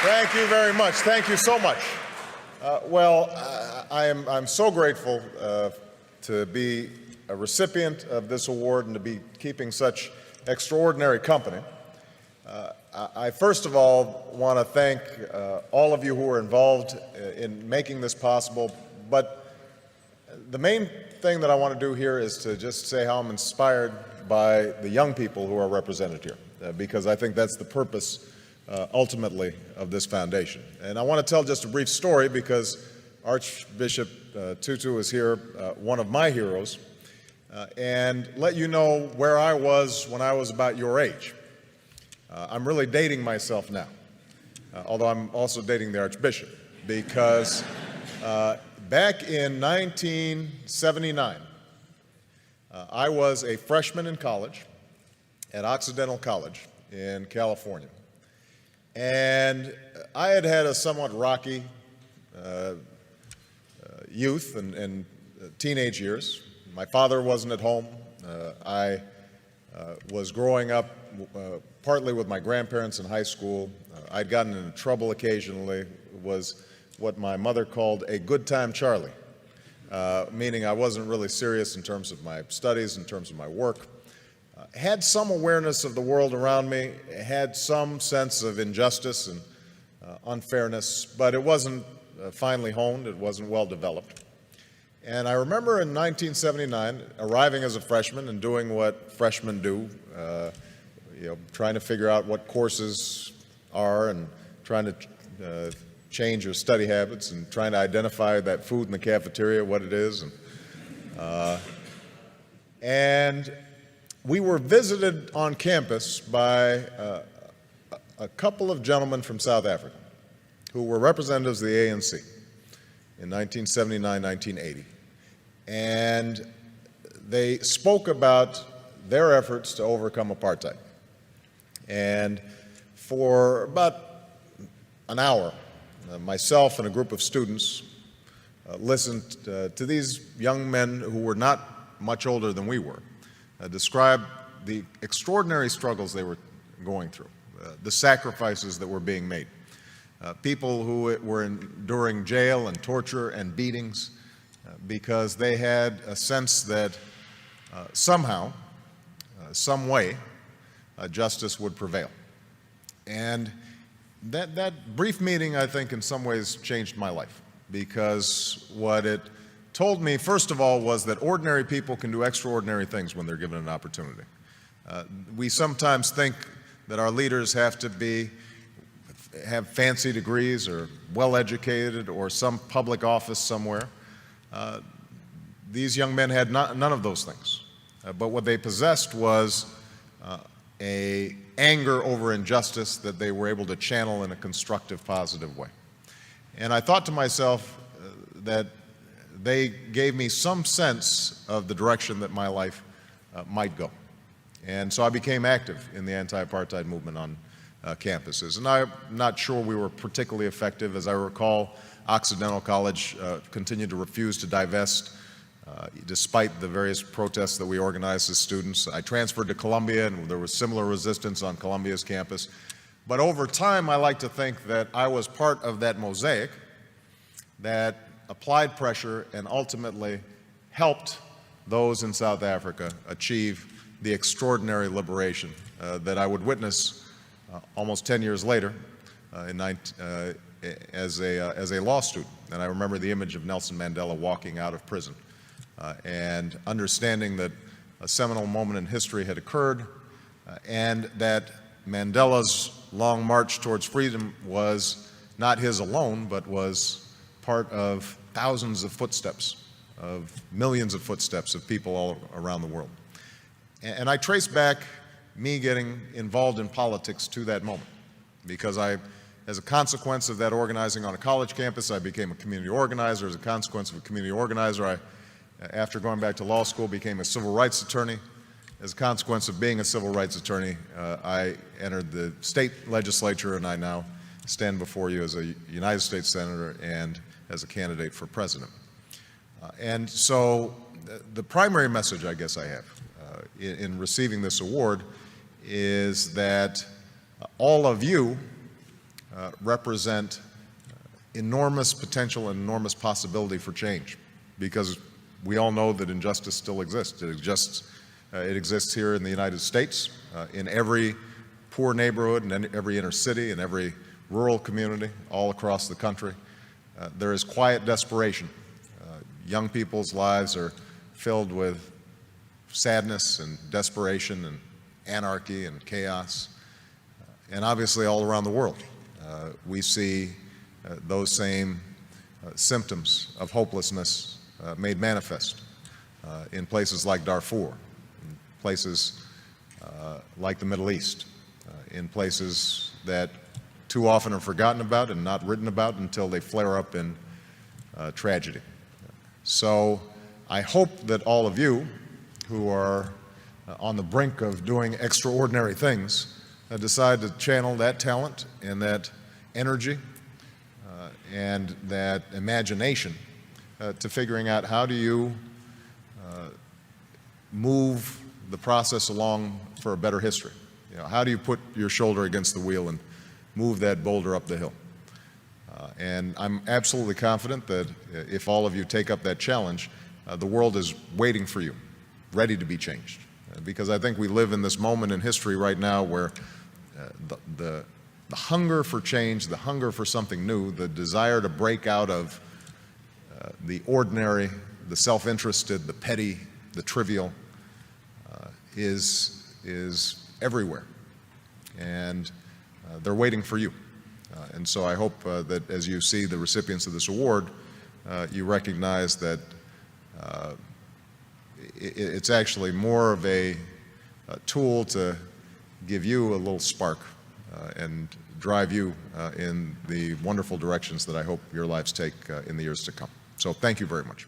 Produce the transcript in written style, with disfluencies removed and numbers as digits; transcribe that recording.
Thank you very much. Thank you so much. I'm so grateful to be a recipient of this award and to be keeping such extraordinary company. I first of all want to thank all of you who are involved in making this possible, but the main thing that I want to do here is to just say how I'm inspired by the young people who are represented here, because I think that's the purpose ultimately of this foundation. And I want to tell just a brief story because Archbishop Tutu is here, one of my heroes, and let you know where I was when I was about your age. I'm really dating myself now, although I'm also dating the Archbishop, because back in 1979, I was a freshman in college at Occidental College in California. And I had had a somewhat rocky youth and teenage years. My father wasn't at home. I was growing up partly with my grandparents in high school. I'd gotten into trouble occasionally, was what my mother called a good time Charlie, meaning I wasn't really serious in terms of my studies, in terms of my work. Had some awareness of the world around me, had some sense of injustice and unfairness, but it wasn't finely honed, it wasn't well developed. And I remember in 1979 arriving as a freshman and doing what freshmen do, trying to figure out what courses are and trying to change your study habits and trying to identify that food in the cafeteria, what it is. And we were visited on campus by a couple of gentlemen from South Africa who were representatives of the ANC in 1979, 1980. And they spoke about their efforts to overcome apartheid. And for about an hour, myself and a group of students listened to these young men who were not much older than we were, describe the extraordinary struggles they were going through, the sacrifices that were being made, people who were enduring jail and torture and beatings because they had a sense that somehow, some way, justice would prevail. And that brief meeting, I think, in some ways changed my life, because what it told me, first of all, was that ordinary people can do extraordinary things when they're given an opportunity. We sometimes think that our leaders have to have fancy degrees or well-educated or some public office somewhere. These young men had none of those things. But what they possessed was an anger over injustice that they were able to channel in a constructive, positive way. And I thought to myself that they gave me some sense of the direction that my life might go. And so I became active in the anti-apartheid movement on campuses. And I'm not sure we were particularly effective. As I recall, Occidental College continued to refuse to divest despite the various protests that we organized as students. I transferred to Columbia, and there was similar resistance on Columbia's campus. But over time, I like to think that I was part of that mosaic that applied pressure and ultimately helped those in South Africa achieve the extraordinary liberation that I would witness almost 10 years later as a law student. And I remember the image of Nelson Mandela walking out of prison and understanding that a seminal moment in history had occurred and that Mandela's long march towards freedom was not his alone, but was part of thousands of footsteps, of millions of footsteps of people all around the world. And I trace back me getting involved in politics to that moment, because as a consequence of that organizing on a college campus, I became a community organizer. As a consequence of a community organizer, after going back to law school, became a civil rights attorney. As a consequence of being a civil rights attorney, I entered the state legislature, and I now stand before you as a United States Senator and as a candidate for president. And so the primary message I guess I have in receiving this award is that all of you represent enormous potential and enormous possibility for change, because we all know that injustice still exists. It exists here in the United States, in every poor neighborhood, and every inner city, and every rural community, all across the country. There is quiet desperation. Young people's lives are filled with sadness and desperation and anarchy and chaos. And obviously all around the world, we see those same symptoms of hopelessness made manifest in places like Darfur, in places like the Middle East, in places that too often are forgotten about and not written about until they flare up in tragedy. So I hope that all of you who are on the brink of doing extraordinary things decide to channel that talent and that energy and that imagination to figuring out how do you move the process along for a better history. You know, how do you put your shoulder against the wheel and move that boulder up the hill? And I'm absolutely confident that if all of you take up that challenge, the world is waiting for you, ready to be changed. Because I think we live in this moment in history right now where the hunger for change, the hunger for something new, the desire to break out of the ordinary, the self-interested, the petty, the trivial, is everywhere. And they're waiting for you. And so I hope that as you see the recipients of this award, you recognize that it's actually more of a tool to give you a little spark and drive you in the wonderful directions that I hope your lives take in the years to come. So thank you very much.